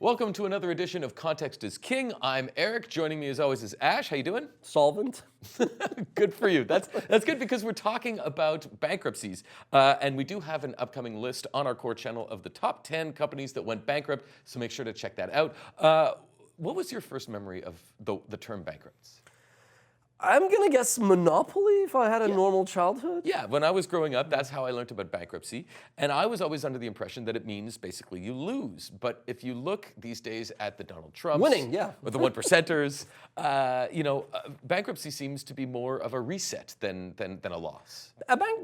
Welcome to another edition of Context is King. I'm Eric. Joining me as always is Ash. How you doing? Solvent. Good for you. That's good because we're talking about bankruptcies. And we do have an upcoming list on our core channel of the top 10 companies that went bankrupt, so make sure to check that out. What was your first memory of the term bankrupts? I'm going to guess Monopoly if I had a normal childhood. Yeah, when I was growing up, that's how I learned about bankruptcy. And I was always under the impression that it means basically you lose. But if you look these days at the Donald Trumps, Winning, yeah. or the one percenters, bankruptcy seems to be more of a reset than a loss.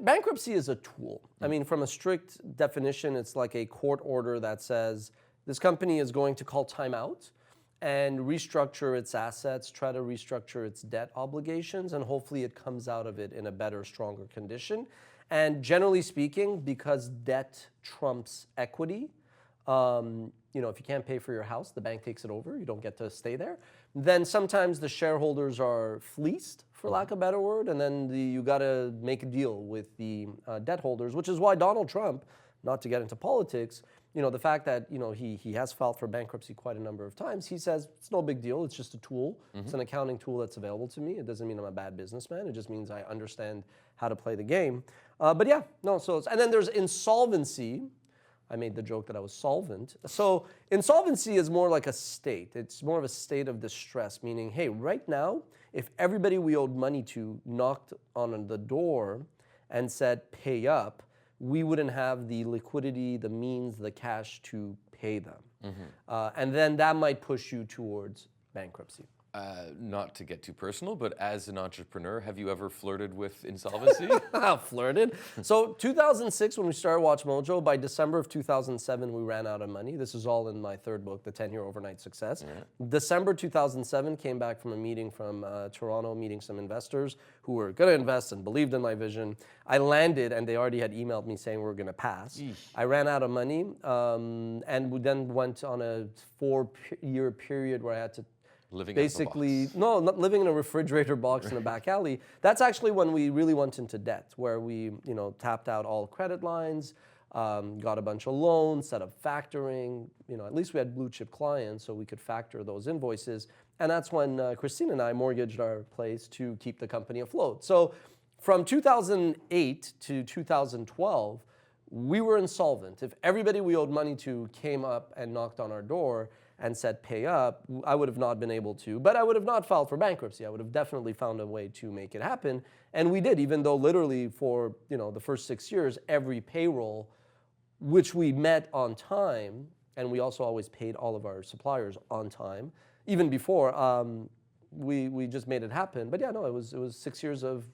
Bankruptcy is a tool. I mean, from a strict definition, it's like a court order that says this company is going to call time out and restructure its assets, try to restructure its debt obligations, and hopefully it comes out of it in a better, stronger condition. And generally speaking, because debt trumps equity, if you can't pay for your house, the bank takes it over, you don't get to stay there. Then sometimes the shareholders are fleeced, for lack of a better word, and then you gotta make a deal with the debt holders, which is why Donald Trump, not to get into politics, the fact that he has filed for bankruptcy quite a number of times, he says it's no big deal, it's just a tool. It's an accounting tool that's available to me. It doesn't mean I'm a bad businessman, it just means I understand how to play the game. And then there's insolvency. I made the joke that I was solvent. So insolvency is more like a state. It's more of a state of distress, meaning, hey, right now, if everybody we owed money to knocked on the door and said, pay up, we wouldn't have the liquidity, the means, the cash to pay them. And then that might push you towards bankruptcy. Not to get too personal, but as an entrepreneur, have you ever flirted with insolvency? Flirted. So 2006, when we started WatchMojo, by December of 2007, we ran out of money. This is all in my third book, The 10-Year Overnight Success. December 2007, came back from a meeting from Toronto, meeting some investors who were going to invest and believed in my vision. I landed, and they already had emailed me saying we were going to pass. I ran out of money, and we then went on a 4-year period where I had to Living not living in a refrigerator box in a back alley. That's actually when we really went into debt, where we, tapped out all credit lines, got a bunch of loans, set up factoring. At least we had blue chip clients, so we could factor those invoices. And that's when Christine and I mortgaged our place to keep the company afloat. So from 2008 to 2012, we were insolvent. If everybody we owed money to came up and knocked on our door and said pay up, I would have not been able to, but I would have not filed for bankruptcy. I would have definitely found a way to make it happen. And we did, even though literally for the first 6 years, every payroll, which we met on time, and we also always paid all of our suppliers on time, even before, we just made it happen. But it was 6 years of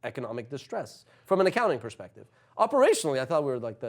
economic distress from an accounting perspective. Operationally, I thought we were like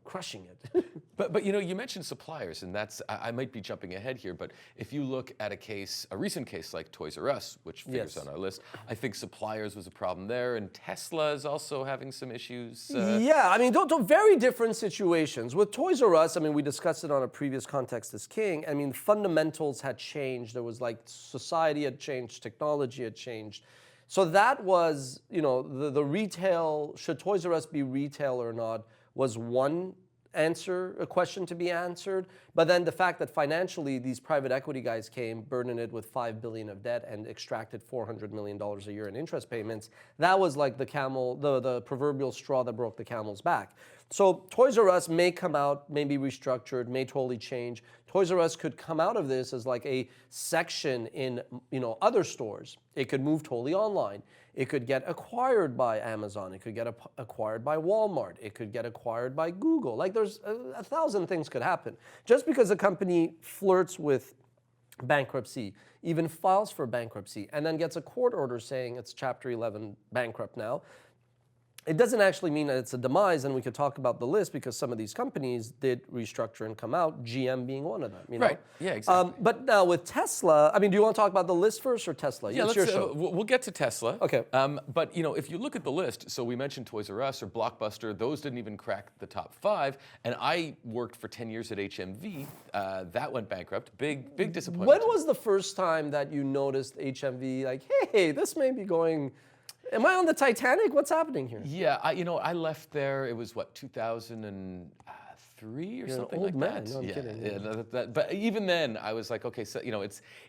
crushing it. But you mentioned suppliers, and that's, I might be jumping ahead here, but if you look at a recent case like Toys R Us, which figures on our list, I think suppliers was a problem there, and Tesla is also having some issues. Very different situations. With Toys R Us, we discussed it on a previous Context is King. Fundamentals had changed. There was society had changed, technology had changed. So that was, the retail, should Toys R Us be retail or not, was one a question to be answered. But then the fact that financially these private equity guys came, burdened it with $5 billion of debt and extracted $400 million a year in interest payments, that was like the proverbial straw that broke the camel's back. So Toys R Us may come out, may be restructured, may totally change. Toys R Us could come out of this as like a section in other stores. It could move totally online. It could get acquired by Amazon. It could get acquired by Walmart. It could get acquired by Google. There's 1,000 things could happen. Just because a company flirts with bankruptcy, even files for bankruptcy, and then gets a court order saying it's Chapter 11 bankrupt now, it doesn't actually mean that it's a demise, and we could talk about the list because some of these companies did restructure and come out, GM being one of them. Right, yeah, exactly. But now with Tesla, do you want to talk about the list first or Tesla? Yeah, we'll get to Tesla. Okay. But if you look at the list, so we mentioned Toys R Us or Blockbuster, those didn't even crack the top 5, and I worked for 10 years at HMV. That went bankrupt. Big disappointment. When was the first time that you noticed HMV, hey, this may be going... Am I on the Titanic? What's happening here? Yeah, I left there, it was 2003, 33 or You're an something old like man. that. No, I'm yeah, kidding. yeah, but even then, I was like, okay, so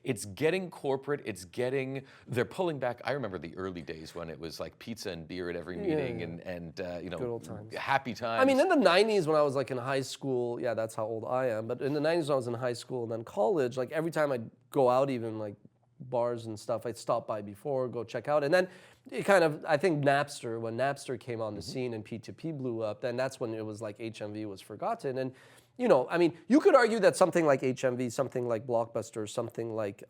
it's getting corporate. It's getting they're pulling back. I remember the early days when it was like pizza and beer at every meeting, and Good old times. happy times. I mean, in the 90s when I was like in high school, yeah, that's how old I am. But in the 90s when I was in high school and then college, like every time I'd go out, even like bars and stuff, I'd stop by before, go check out. And then it kind of, I think when Napster came on the scene and P2P blew up, then that's when it was like HMV was forgotten. And I mean, you could argue that something like HMV, something like Blockbuster, something like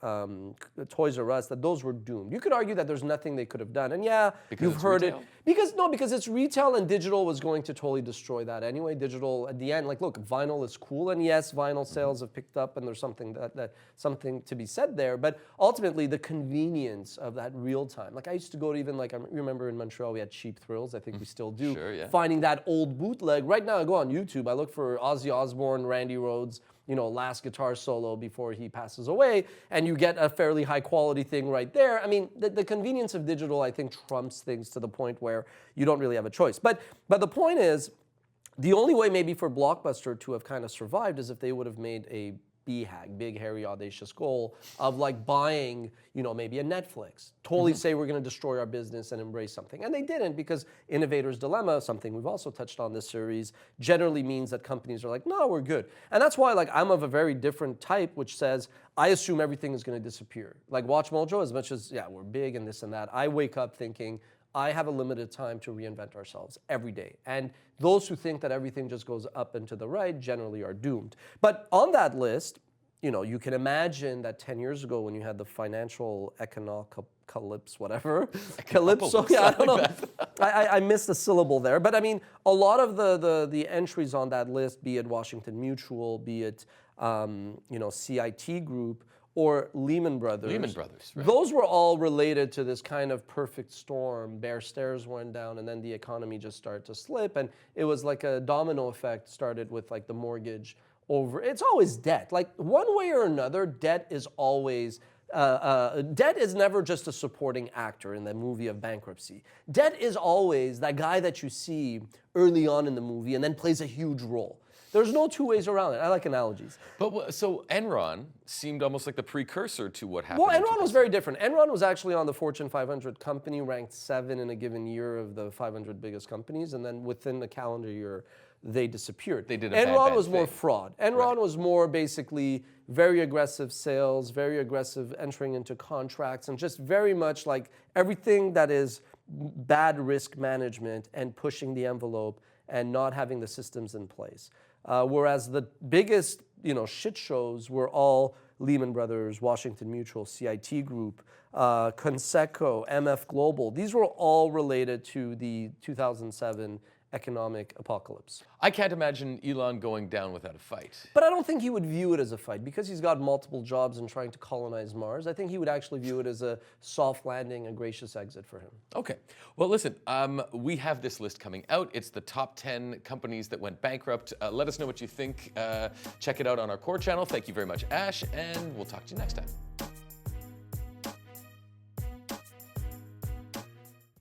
Toys R Us, that those were doomed. You could argue that there's nothing they could have done. And yeah, Because you've it's heard retail? it. Because it's retail and digital was going to totally destroy that anyway. Digital, at the end, like, look, vinyl is cool. And yes, vinyl sales have picked up and there's something something to be said there. But ultimately, the convenience of that real time. Like, I used to go to even, like, I remember in Montreal, we had Cheap Thrills. I think we still do. Sure, yeah. Finding that old bootleg. Right now, I go on YouTube. I look for Ozzy Osbourne, Randy Rhoads, last guitar solo before he passes away, and you get a fairly high quality thing right there. I mean, the convenience of digital, I think, trumps things to the point where you don't really have a choice. But the point is, the only way maybe for Blockbuster to have kind of survived is if they would have made a BHAG, big, hairy, audacious goal of like buying, maybe a Netflix. Totally say we're going to destroy our business and embrace something. And they didn't, because innovator's dilemma, something we've also touched on this series, generally means that companies are like, no, we're good. And that's why, like, I'm of a very different type, which says, I assume everything is going to disappear. Like WatchMojo, as much as, yeah, we're big and this and that, I wake up thinking, I have a limited time to reinvent ourselves every day. And those who think that everything just goes up and to the right generally are doomed. But on that list, you can imagine that 10 years ago when you had the financial calypso, whatever. Calypso, yeah, I don't know. I missed a syllable there. But I mean, a lot of the entries on that list, be it Washington Mutual, be it CIT Group, or Lehman Brothers. Right. Those were all related to this kind of perfect storm. Bear stairs went down and then the economy just started to slip. And it was like a domino effect, started with like the mortgage over. It's always debt. Like one way or another, debt is always, debt is never just a supporting actor in the movie of Bankruptcy. Debt is always that guy that you see early on in the movie and then plays a huge role. There's no two ways around it. I like analogies. But so Enron seemed almost like the precursor to what happened. Well, Enron was very different. Enron was actually on the Fortune 500 company, ranked 7 in a given year of the 500 biggest companies, and then within the calendar year, they disappeared. They did a Enron bad was more thing. fraud. Enron was more basically very aggressive sales, very aggressive entering into contracts, and just very much like everything that is bad risk management and pushing the envelope and not having the systems in place. Whereas the biggest, shit shows were all Lehman Brothers, Washington Mutual, CIT Group, Conseco, MF Global. These were all related to the 2007 economic apocalypse. I can't imagine Elon going down without a fight. But I don't think he would view it as a fight because he's got multiple jobs and trying to colonize Mars. I think he would actually view it as a soft landing, a gracious exit for him. Okay. Well, listen, we have this list coming out. It's the top 10 companies that went bankrupt. Let us know what you think. Check it out on our core channel. Thank you very much, Ash, and we'll talk to you next time.